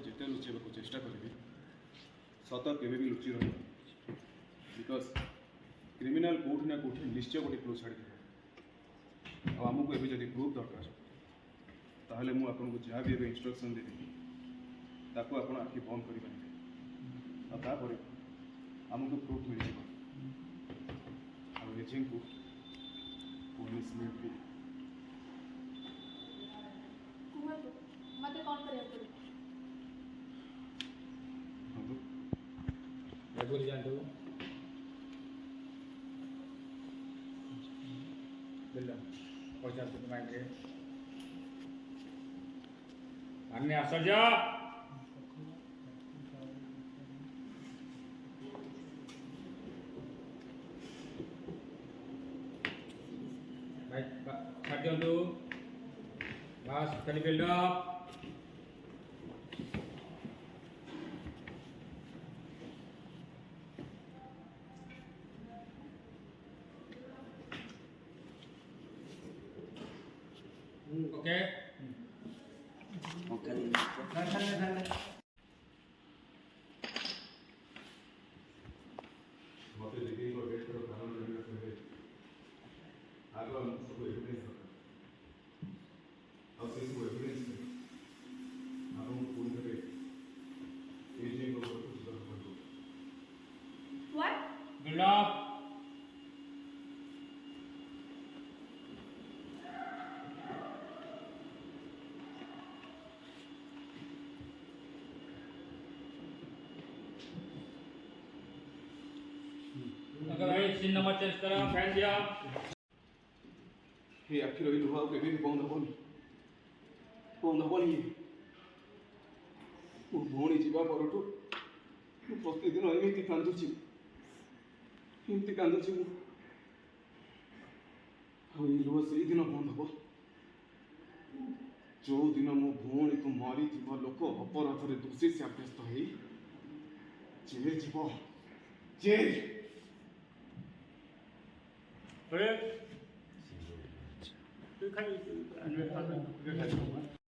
जिते लुचेबा को चेष्टा करी सत केवे भी लुचि रही बिकज क्रिमिनाल कौटी ना कौटी निश्चय गोटे क्लू छाड़ी आमको एवं जब प्रूफ दरकार ताहले मु आपको जहाँ भी इंस्ट्रक्शन देवी ताको आप आखि बंद कर आमको प्रूफ मिल एजेंट को पनिशमेंट भी मते कौन करे बोली जानते हो बिल्ला 50 मांगे अन्य आश्चर्य भाई खाद्य दो बस खाली बिल्डअप ओके ओके मते देखिए को वेट करो कारण नहीं रखे आगे हम सब एविडेंस और से सब एविडेंस आप हम पूरी करे एजेंट को कुछ कर दो व्हाट बिल्डअप अगर भाई सीन नंबर चेंज करा फैन दिया हे आखिर रही लुहा के भी बंद हबनी मो भौणी जीवा परठू प्रतिदिन एमती कांदुची लुहा से दिन बंद हम जो दिन मो भौणी को मारी लोक अपराध दोषी सब्यस्त हो जेल जीव जेल अरे तू खाली